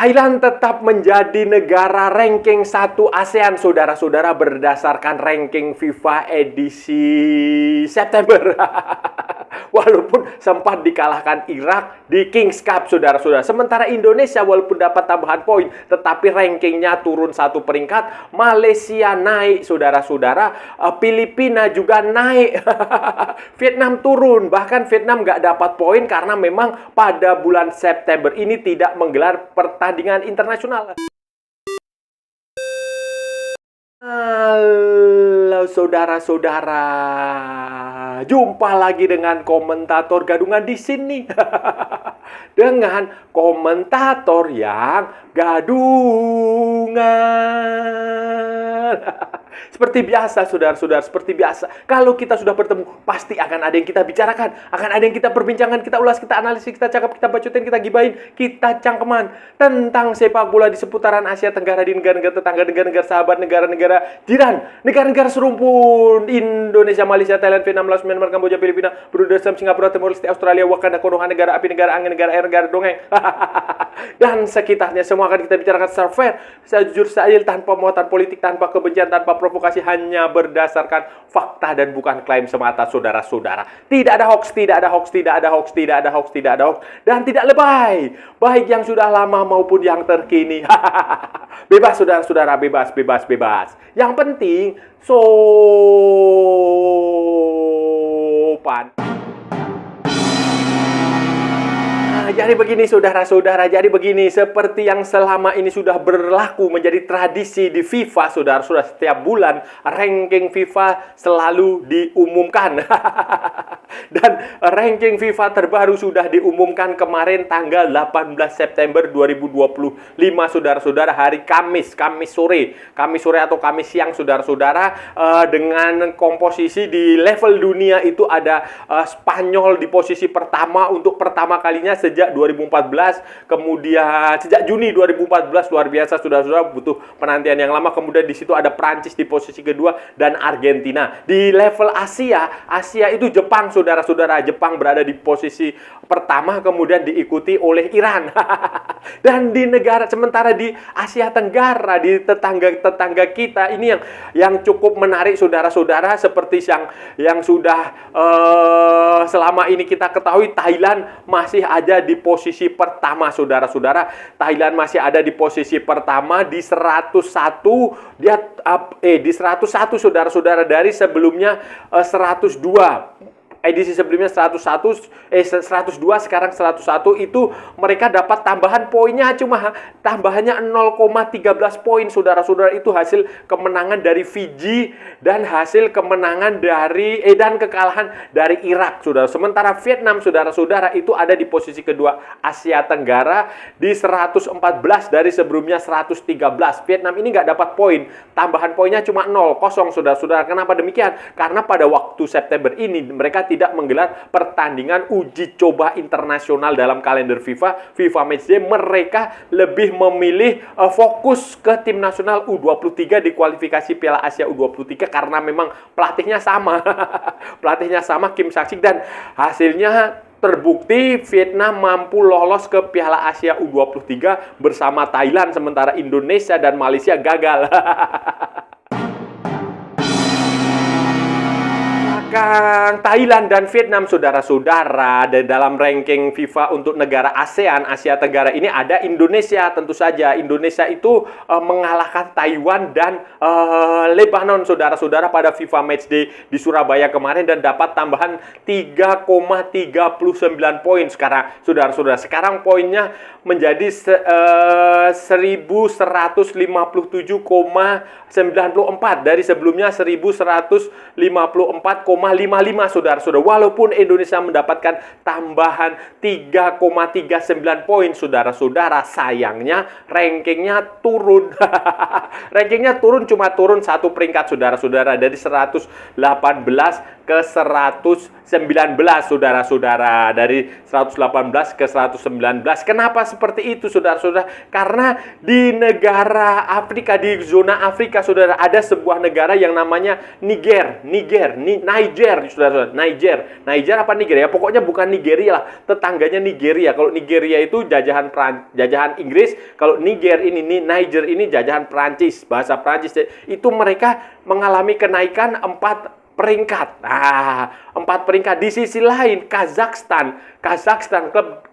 Thailand tetap menjadi negara ranking 1 ASEAN, saudara-saudara, berdasarkan ranking FIFA edisi September. Walaupun sempat dikalahkan Irak di Kings Cup, saudara-saudara. Sementara Indonesia walaupun dapat tambahan poin, tetapi rankingnya turun 1 peringkat. Malaysia naik, saudara-saudara. Filipina juga naik. Vietnam turun. Bahkan Vietnam nggak dapat poin karena memang pada bulan September ini tidak menggelar pertandingan internasional. Halo saudara-saudara, jumpa lagi dengan komentator gadungan di sini. Dengan komentator yang gadungan. Seperti biasa, saudara-saudara, seperti biasa. Kalau kita sudah bertemu, pasti akan ada yang kita bicarakan, akan ada yang kita perbincangkan, kita ulas, kita analisis, kita cakap, kita bacotin, kita gibahin, kita cangkeman tentang sepak bola di seputaran Asia Tenggara, di negara-negara tetangga, negara-negara sahabat, negara-negara jiran, negara-negara serumpun, Indonesia, Malaysia, Thailand, Vietnam, Laos, Myanmar, Kamboja, Filipina, Brunei, Singapura, Timor Leste, Australia, Wakanda, Konoha, negara api, negara angin, negara air, negara dongeng. Dan sekitarnya semua akan kita bicarakan secara fair, sejujur, seadil, tanpa muatan politik, tanpa kebencian, tanpa provokasi, hanya berdasarkan fakta dan bukan klaim semata, saudara-saudara. Tidak ada hoax, tidak ada hoax, tidak ada hoax, tidak ada hoax, tidak ada hoax, dan tidak lebay, baik yang sudah lama maupun yang terkini. Bebas, saudara-saudara, bebas, bebas, bebas. Yang penting sopan. Jadi begini, saudara-saudara, jadi begini, seperti yang selama ini sudah berlaku menjadi tradisi di FIFA, saudara-saudara, setiap bulan ranking FIFA selalu diumumkan. Dan ranking FIFA terbaru sudah diumumkan kemarin tanggal 18 September 2025, saudara-saudara, hari Kamis sore atau Kamis siang, saudara-saudara, dengan komposisi di level dunia itu ada Spanyol di posisi pertama untuk pertama kalinya sejak 2014, kemudian sejak Juni 2014, luar biasa, saudara-saudara, butuh penantian yang lama. Kemudian di situ ada Prancis di posisi kedua dan Argentina. Di level Asia itu Jepang, saudara-saudara. Jepang berada di posisi pertama, kemudian diikuti oleh Iran. Dan di negara, sementara di Asia Tenggara, di tetangga kita ini yang cukup menarik, saudara-saudara, seperti yang sudah selama ini kita ketahui, Thailand masih ada di posisi pertama, saudara-saudara. Thailand masih ada di posisi pertama di 101, di 101, saudara-saudara, dari sebelumnya 102. Edisi sebelumnya 102, sekarang 101. Itu mereka dapat tambahan poinnya, cuma tambahannya 0,13 poin, saudara-saudara. Itu hasil kemenangan dari Fiji dan hasil kemenangan dari dan kekalahan dari Irak, saudara. Sementara Vietnam, saudara-saudara, itu ada di posisi kedua Asia Tenggara di 114 dari sebelumnya 113. Vietnam ini nggak dapat poin, tambahan poinnya cuma 0, saudara-saudara. Kenapa demikian? Karena pada waktu September ini mereka tidak menggelar pertandingan uji coba internasional dalam kalender FIFA Matchday. Mereka lebih memilih fokus ke tim nasional U23 di kualifikasi Piala Asia U23 karena memang pelatihnya sama. Pelatihnya sama, Kim Sak-sik, dan hasilnya terbukti Vietnam mampu lolos ke Piala Asia U23 bersama Thailand, sementara Indonesia dan Malaysia gagal. Thailand dan Vietnam, saudara-saudara, dalam ranking FIFA untuk negara ASEAN, Asia Tenggara ini ada Indonesia, tentu saja. Indonesia itu mengalahkan Taiwan dan Lebanon, saudara-saudara, pada FIFA Matchday di Surabaya kemarin dan dapat tambahan 3,39 poin sekarang, saudara-saudara. Sekarang poinnya menjadi 1157,94 dari sebelumnya 1154,55, saudara-saudara. Walaupun Indonesia mendapatkan tambahan 3,39 poin, saudara-saudara, sayangnya rankingnya turun. Rankingnya turun, cuma turun 1 peringkat, saudara-saudara, dari 118 ke 119, saudara-saudara. Dari 118 ke 119. Kenapa seperti itu, saudara-saudara? Karena di negara Afrika, di zona Afrika, saudara, ada sebuah negara yang namanya Niger, saudara-saudara. Niger apa Niger ya? Pokoknya bukan Nigeria lah, tetangganya Nigeria. Kalau Nigeria itu jajahan Inggris, kalau Niger Niger ini jajahan Prancis, bahasa Prancis. Itu mereka mengalami kenaikan 4 peringkat. 4 peringkat. Di sisi lain, Kazakhstan klub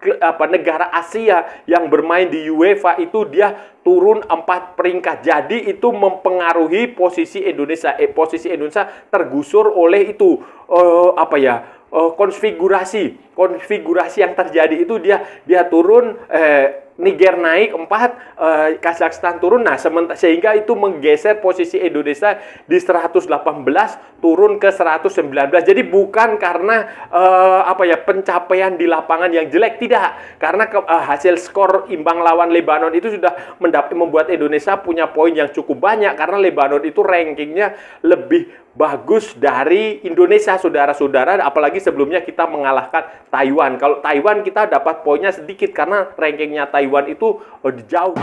negara Asia yang bermain di UEFA itu dia turun 4 peringkat. Jadi itu mempengaruhi posisi Indonesia. Posisi Indonesia tergusur oleh itu konfigurasi yang terjadi itu dia turun, Niger naik 4, Kazakhstan turun. Nah, sehingga itu menggeser posisi Indonesia di 118 turun ke 119. Jadi bukan karena pencapaian di lapangan yang jelek, tidak. Karena hasil skor imbang lawan Lebanon itu sudah membuat Indonesia punya poin yang cukup banyak, karena Lebanon itu rankingnya lebih bagus dari Indonesia, saudara-saudara. Apalagi sebelumnya kita mengalahkan Taiwan. Kalau Taiwan kita dapat poinnya sedikit karena rankingnya Taiwan itu jauh.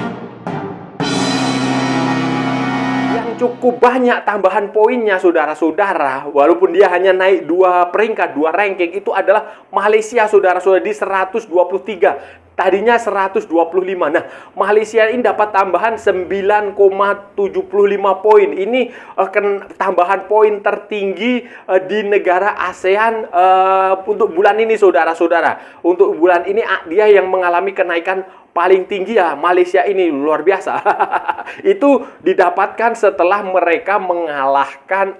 Yang cukup banyak tambahan poinnya, saudara-saudara, walaupun dia hanya naik 2 peringkat, 2 ranking, itu adalah Malaysia, saudara-saudara, di 123. Tadinya 125. Nah, Malaysia ini dapat tambahan 9,75 poin. Ini tambahan poin tertinggi di negara ASEAN untuk bulan ini, saudara-saudara. Untuk bulan ini dia yang mengalami kenaikan paling tinggi, ya. Malaysia ini luar biasa. Itu didapatkan setelah mereka mengalahkan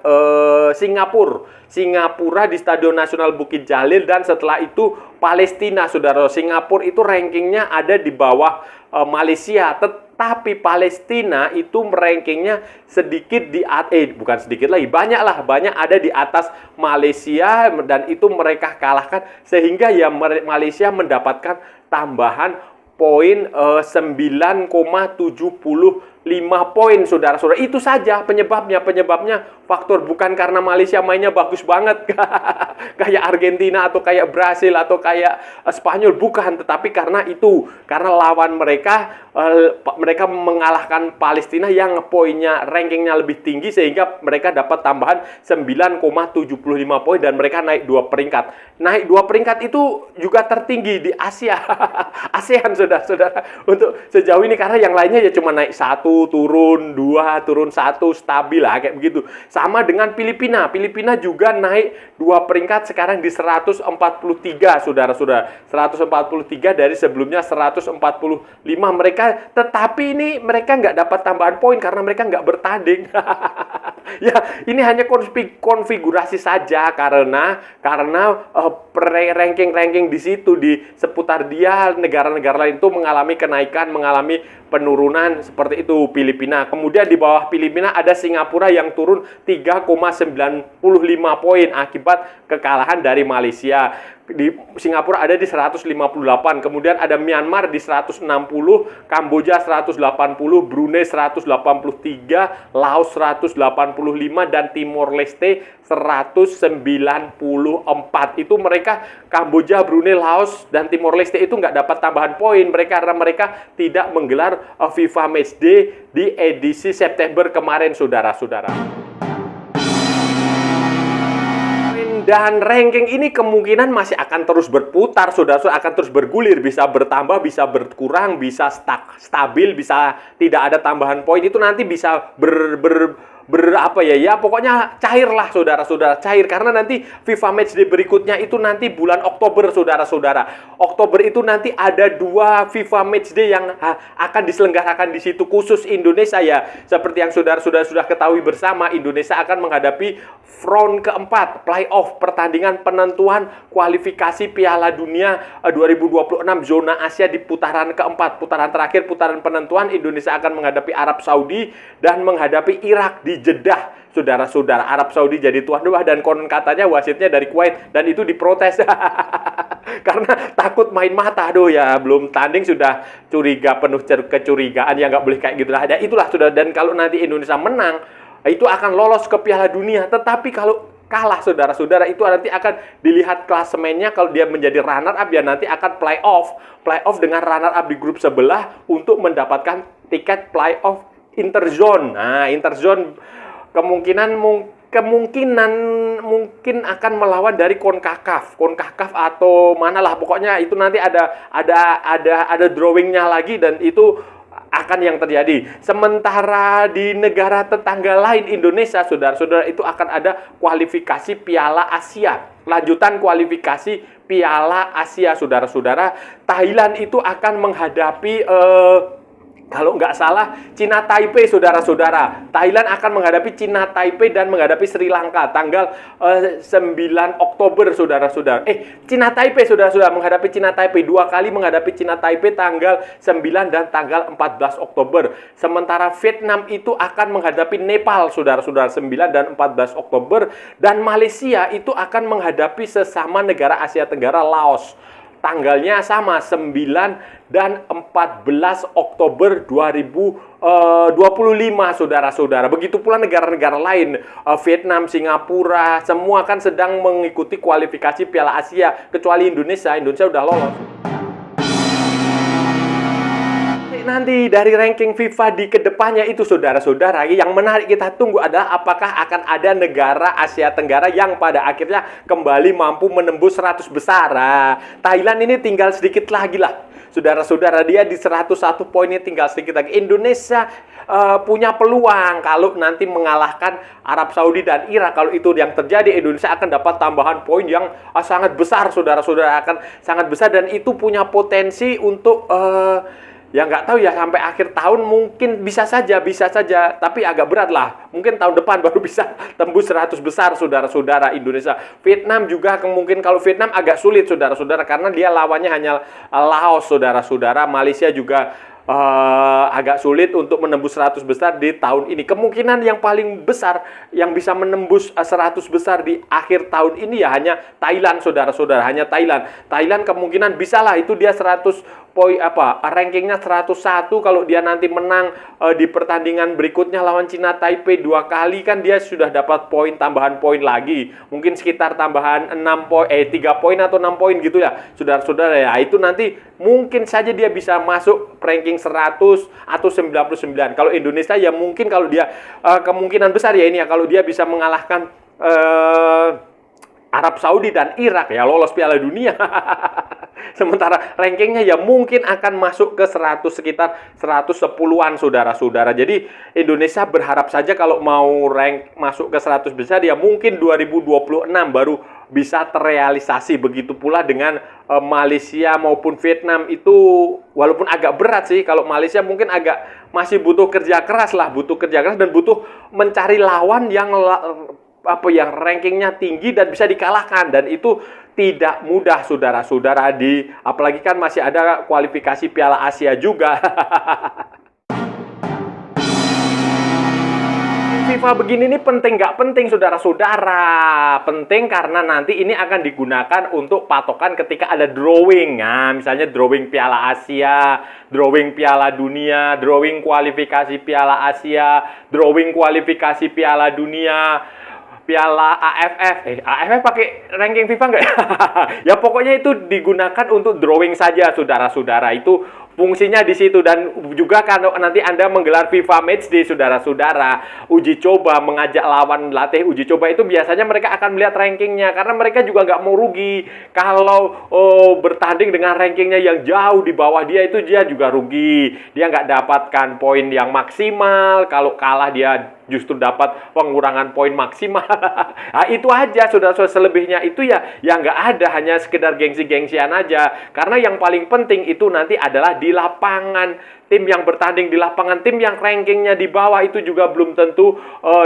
Singapura di Stadion Nasional Bukit Jalil, dan setelah itu Palestina, saudara. Singapura itu rankingnya ada di bawah Malaysia, tetapi Palestina itu rankingnya sedikit bukan sedikit lagi, banyak ada di atas Malaysia, dan itu mereka kalahkan, sehingga ya Malaysia mendapatkan tambahan poin 9,75 poin, saudara-saudara. Itu saja penyebabnya faktor, bukan karena Malaysia mainnya bagus banget kayak Argentina atau kayak Brasil atau kayak Spanyol, bukan, tetapi karena lawan mereka mengalahkan Palestina yang poinnya, rankingnya lebih tinggi, sehingga mereka dapat tambahan 9,75 poin dan mereka naik 2 peringkat. Naik 2 peringkat itu juga tertinggi di Asia. ASEAN, saudara-saudara, untuk sejauh ini, karena yang lainnya ya cuma naik 1, turun 2, turun 1, stabil lah kayak begitu. Sama dengan Filipina. Filipina juga naik 2 peringkat, sekarang di 143, saudara-saudara. 143 dari sebelumnya 145. Tetapi ini mereka nggak dapat tambahan poin karena mereka nggak bertanding. Ya, ini hanya konfigurasi saja, karena ranking di situ, di seputar dia, negara-negara lain itu mengalami kenaikan, mengalami penurunan seperti itu. Filipina. Kemudian di bawah Filipina ada Singapura yang turun 3,95 poin akibat kekalahan dari Malaysia. Di Singapura ada di 158, kemudian ada Myanmar di 160, Kamboja 180, Brunei 183, Laos 185, dan Timor Leste 194. Itu mereka, Kamboja, Brunei, Laos, dan Timor Leste itu nggak dapat tambahan poin karena mereka tidak menggelar FIFA Matchday di edisi September kemarin, saudara-saudara. Dan ranking ini kemungkinan masih akan terus berputar, saudara-saudara, akan terus bergulir, bisa bertambah, bisa berkurang, bisa stabil, bisa tidak ada tambahan poin. Itu nanti bisa pokoknya cair lah, saudara-saudara, cair, karena nanti FIFA Matchday berikutnya itu nanti bulan Oktober, saudara-saudara. Oktober itu nanti ada 2 FIFA Matchday yang akan diselenggarakan di situ khusus Indonesia, ya. Seperti yang saudara-saudara sudah ketahui bersama, Indonesia akan menghadapi round keempat playoff, pertandingan penentuan kualifikasi Piala Dunia 2026 zona Asia di putaran keempat. Putaran terakhir, putaran penentuan, Indonesia akan menghadapi Arab Saudi dan menghadapi Irak di Jeddah, saudara-saudara. Arab Saudi jadi tuan rumah dan konon katanya wasitnya dari Kuwait, dan itu diprotes karena takut main mata. Belum tanding sudah curiga, penuh kecurigaan, ya nggak boleh kayak gitu lah. Dan itulah, saudara, dan kalau nanti Indonesia menang, itu akan lolos ke Piala Dunia. Tetapi kalau kalah saudara-saudara, itu nanti akan dilihat klasemennya. Kalau dia menjadi runner up ya nanti akan playoff dengan runner up di grup sebelah untuk mendapatkan tiket playoff interzone. Nah, interzone kemungkinan mungkin akan melawan dari CONCACAF atau manalah, pokoknya itu nanti ada drawingnya lagi, dan itu akan yang terjadi. Sementara di negara tetangga lain Indonesia, saudara-saudara, itu akan ada kualifikasi Piala Asia. Lanjutan kualifikasi Piala Asia, saudara-saudara. Thailand itu akan menghadapi kalau nggak salah, Cina Taipei, saudara-saudara. Thailand akan menghadapi Cina Taipei dan menghadapi Sri Lanka tanggal 9 Oktober, saudara-saudara. Cina Taipei, saudara-saudara, menghadapi Cina Taipei. 2 kali menghadapi Cina Taipei tanggal 9 dan tanggal 14 Oktober. Sementara Vietnam itu akan menghadapi Nepal, saudara-saudara, 9 dan 14 Oktober. Dan Malaysia itu akan menghadapi sesama negara Asia Tenggara, Laos. Tanggalnya sama, 9 dan 14 Oktober 2025, saudara-saudara. Begitu pula negara-negara lain, Vietnam, Singapura, semua kan sedang mengikuti kualifikasi Piala Asia, kecuali Indonesia. Indonesia udah lolos. Nanti dari ranking FIFA di kedepannya itu, saudara-saudara, yang menarik kita tunggu adalah apakah akan ada negara Asia Tenggara yang pada akhirnya kembali mampu menembus 100 besar. Thailand ini tinggal sedikit lagi lah, saudara-saudara. Dia di 101 poinnya tinggal sedikit lagi. Indonesia punya peluang kalau nanti mengalahkan Arab Saudi dan Irak. Kalau itu yang terjadi, Indonesia akan dapat tambahan poin yang sangat besar, saudara-saudara, akan sangat besar, dan itu punya potensi untuk ya nggak tahu ya, sampai akhir tahun mungkin bisa saja, tapi agak berat lah. Mungkin tahun depan baru bisa tembus 100 besar, saudara-saudara, Indonesia. Vietnam juga mungkin, kalau Vietnam agak sulit, saudara-saudara, karena dia lawannya hanya Laos, saudara-saudara. Malaysia juga agak sulit untuk menembus 100 besar di tahun ini. Kemungkinan yang paling besar yang bisa menembus 100 besar di akhir tahun ini ya hanya Thailand, saudara-saudara, hanya Thailand. Thailand kemungkinan bisa lah, itu dia 100 poin, rankingnya 101. Kalau dia nanti menang di pertandingan berikutnya lawan Cina Taipei 2 kali, kan dia sudah dapat tambahan poin lagi. Mungkin sekitar tambahan 3 poin atau 6 poin gitu ya, saudara-saudara ya. Itu nanti mungkin saja dia bisa masuk ranking 100 atau 99. Kalau Indonesia ya mungkin, kalau dia kemungkinan besar ya ini ya, kalau dia bisa mengalahkan Arab Saudi dan Irak ya lolos Piala Dunia. Sementara rankingnya ya mungkin akan masuk ke 100, sekitar 110-an, saudara-saudara. Jadi Indonesia berharap saja kalau mau rank masuk ke 100 besar ya mungkin 2026 baru bisa terrealisasi. Begitu pula dengan Malaysia maupun Vietnam. Itu walaupun agak berat sih, kalau Malaysia mungkin agak masih butuh kerja keras dan butuh mencari lawan yang rankingnya tinggi dan bisa dikalahkan, dan itu tidak mudah, saudara-saudara, apalagi kan masih ada kualifikasi Piala Asia juga. FIFA begini ini penting nggak penting, saudara-saudara? Penting karena nanti ini akan digunakan untuk patokan ketika ada drawing. Nah, misalnya drawing Piala Asia, drawing Piala Dunia, drawing kualifikasi Piala Asia, drawing kualifikasi Piala Dunia, Piala AFF. AFF pakai ranking FIFA nggak? Ya pokoknya itu digunakan untuk drawing saja, saudara-saudara. Itu fungsinya di situ. Dan juga kalau nanti Anda menggelar FIFA Matchday, saudara-saudara, uji coba, mengajak lawan latih uji coba, itu biasanya mereka akan melihat rankingnya, karena mereka juga nggak mau rugi. Kalau bertanding dengan rankingnya yang jauh di bawah dia, itu dia juga rugi. Dia nggak dapatkan poin yang maksimal. Kalau kalah dia justru dapat pengurangan poin maksimal. Nah, itu aja, saudara-saudara. Selebihnya itu ya nggak ada, hanya sekedar gengsi-gengsian aja. Karena yang paling penting itu nanti adalah di lapangan. Tim yang bertanding di lapangan, tim yang rankingnya di bawah itu juga belum tentu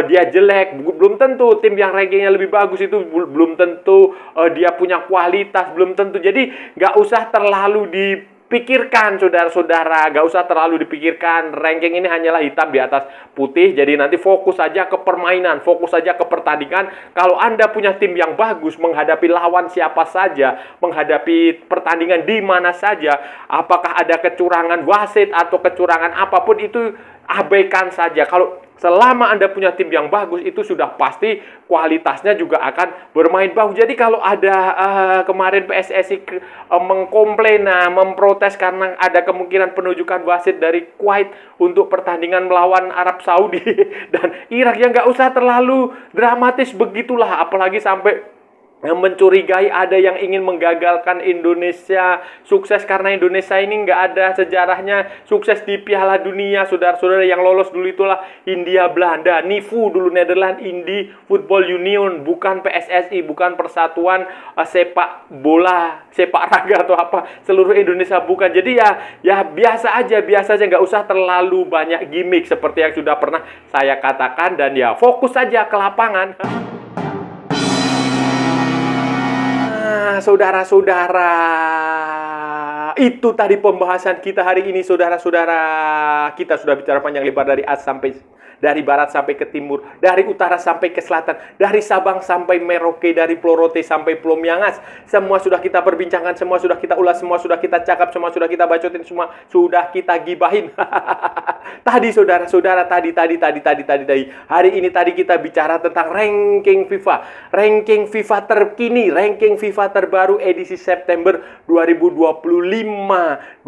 dia jelek, belum tentu tim yang rankingnya lebih bagus itu belum tentu dia punya kualitas, belum tentu. Jadi nggak usah terlalu dipikirkan, saudara-saudara, nggak usah terlalu dipikirkan. Ranking ini hanyalah hitam di atas putih. Jadi nanti fokus saja ke permainan, fokus saja ke pertandingan. Kalau Anda punya tim yang bagus, menghadapi lawan siapa saja, menghadapi pertandingan di mana saja, apakah ada kecurangan wasit atau kecurangan apapun, itu abaikan saja. Kalau selama Anda punya tim yang bagus, itu sudah pasti kualitasnya juga akan bermain bagus. Jadi kalau ada kemarin PSSI mengkomplain, memprotes karena ada kemungkinan penunjukan wasit dari Kuwait untuk pertandingan melawan Arab Saudi dan Irak, ya nggak usah terlalu dramatis begitulah, apalagi sampai mencurigai ada yang ingin menggagalkan Indonesia sukses karena Indonesia ini nggak ada sejarahnya sukses di Piala Dunia. Saudara-saudara, yang lolos dulu itulah India, Belanda, NIFU dulu, Netherlands Indie Football Union, bukan PSSI, bukan Persatuan Sepak Bola, Sepak Raga atau apa, seluruh Indonesia bukan. Jadi ya biasa aja nggak usah terlalu banyak gimmick seperti yang sudah pernah saya katakan, dan ya fokus saja ke lapangan. Saudara-saudara, itu tadi pembahasan kita hari ini, saudara-saudara. Kita sudah bicara panjang lebar dari barat sampai ke timur, dari utara sampai ke selatan, dari Sabang sampai Merauke, dari Pulau Rote sampai Pulau Miangas. Semua sudah kita perbincangkan, semua sudah kita ulas, semua sudah kita cakap, semua sudah kita bacotin, semua sudah kita gibahin. Tadi saudara-saudara, tadi. Hari ini tadi kita bicara tentang ranking FIFA. Ranking FIFA terkini, ranking FIFA terbaru edisi September 2025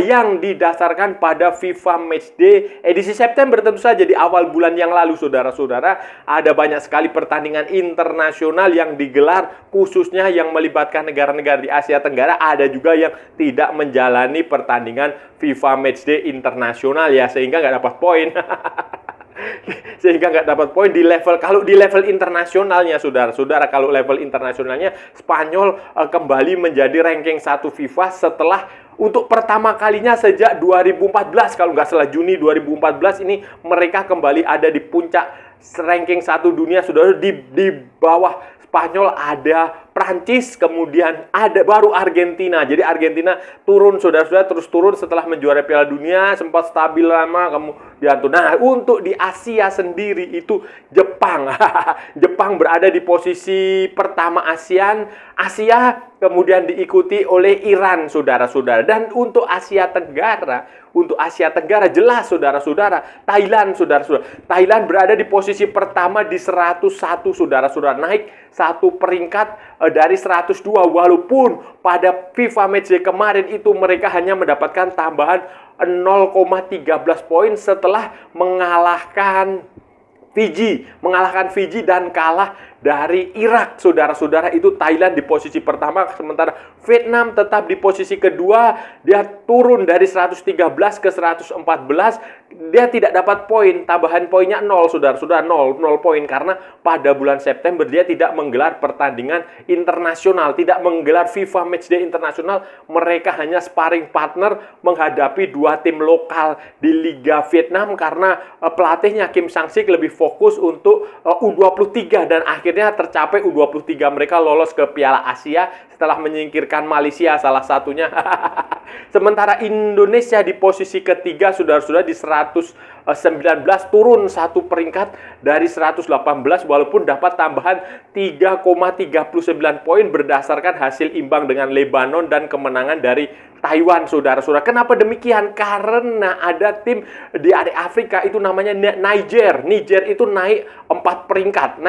yang didasarkan pada FIFA Matchday edisi September, tentu saja di awal bulan yang lalu, saudara-saudara. Ada banyak sekali pertandingan internasional yang digelar, khususnya yang melibatkan negara-negara di Asia Tenggara. Ada juga yang tidak menjalani pertandingan FIFA Matchday internasional ya, sehingga nggak dapat poin. Di level, kalau di level internasionalnya, saudara-saudara, kalau level internasionalnya Spanyol kembali menjadi ranking 1 FIFA setelah untuk pertama kalinya sejak 2014, kalau nggak salah Juni 2014 ini mereka kembali ada di puncak ranking 1 dunia, saudara. Di bawah Spanyol ada Prancis, kemudian ada baru Argentina. Jadi Argentina turun, saudara-saudara, terus turun setelah menjuarai Piala Dunia, sempat stabil lama, kemudian tuh. Nah, untuk di Asia sendiri itu Jepang. Jepang berada di posisi pertama Asia, kemudian diikuti oleh Iran, saudara-saudara. Dan untuk Asia Tenggara jelas, saudara-saudara, Thailand, saudara-saudara. Thailand berada di posisi pertama di 101, saudara-saudara, naik satu peringkat dari 102, walaupun pada FIFA Matchday kemarin itu mereka hanya mendapatkan tambahan 0,13 poin setelah mengalahkan Fiji dan kalah dari Irak, saudara-saudara. Itu Thailand di posisi pertama, sementara Vietnam tetap di posisi kedua. Dia turun dari 113 ke 114. Dia tidak dapat poin, tambahan poinnya 0, saudara-saudara, 0 poin, karena pada bulan September dia tidak menggelar pertandingan internasional, tidak menggelar FIFA Matchday internasional. Mereka hanya sparring partner menghadapi dua tim lokal di Liga Vietnam, karena pelatihnya Kim Sang-sik lebih fokus untuk U23, dan akhirnya tercapai U23. Mereka lolos ke Piala Asia setelah menyingkirkan Malaysia salah satunya. Sementara Indonesia di posisi ketiga, saudara-saudara, di 119, turun satu peringkat dari 118, walaupun dapat tambahan 3,39 poin berdasarkan hasil imbang dengan Lebanon dan kemenangan dari Taiwan, saudara-saudara. Kenapa demikian? Karena ada tim di area Afrika itu namanya Niger. Niger itu naik 4 peringkat,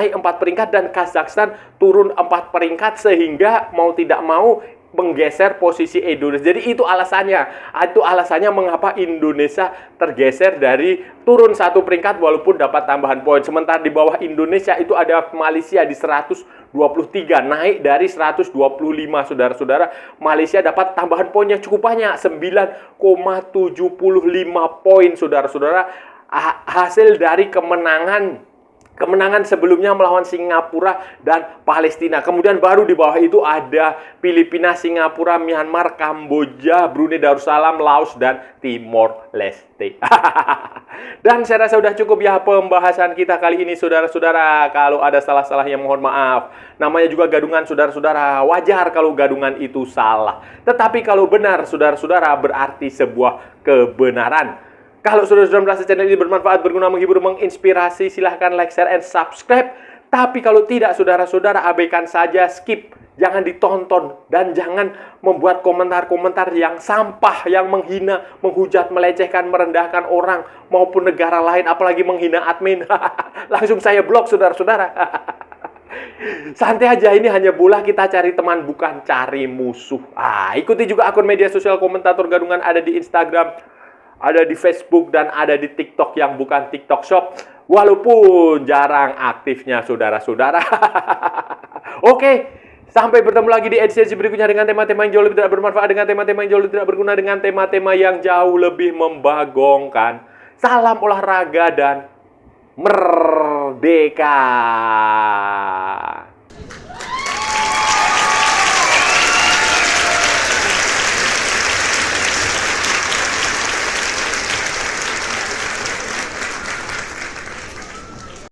dan Kazakhstan turun 4 peringkat, sehingga mau tidak mau menggeser posisi Indonesia. Jadi itu alasannya mengapa Indonesia tergeser dari turun satu peringkat walaupun dapat tambahan poin. Sementara di bawah Indonesia itu ada Malaysia di 123, naik dari 125, saudara-saudara. Malaysia dapat tambahan poin yang cukup banyak, 9,75 poin, saudara-saudara. Hasil dari kemenangan sebelumnya melawan Singapura dan Palestina. Kemudian baru di bawah itu ada Filipina, Singapura, Myanmar, Kamboja, Brunei Darussalam, Laos, dan Timor Leste. Dan saya rasa sudah cukup ya pembahasan kita kali ini, saudara-saudara. Kalau ada salah-salahnya mohon maaf. Namanya juga gadungan, saudara-saudara. Wajar kalau gadungan itu salah. Tetapi kalau benar, saudara-saudara, berarti sebuah kebenaran. Kalau saudara-saudara merasa channel ini bermanfaat, berguna, menghibur, menginspirasi, silahkan like, share, and subscribe. Tapi kalau tidak, saudara-saudara, abaikan saja, skip. jangan ditonton, dan jangan membuat komentar-komentar yang sampah, yang menghina, menghujat, melecehkan, merendahkan orang maupun negara lain, apalagi menghina admin. Langsung saya blok, saudara-saudara. Santai aja, ini hanya bola, kita cari teman bukan cari musuh. Ikuti juga akun media sosial Komentator Gadungan, ada di Instagram, ada di Facebook, dan ada di TikTok yang bukan TikTok Shop. Walaupun jarang aktifnya, saudara-saudara. Oke, sampai bertemu lagi di edisi berikutnya dengan tema-tema yang jauh lebih tidak bermanfaat, dengan tema-tema yang jauh lebih tidak berguna, dengan tema-tema yang jauh lebih membagongkan. Salam olahraga dan merdeka.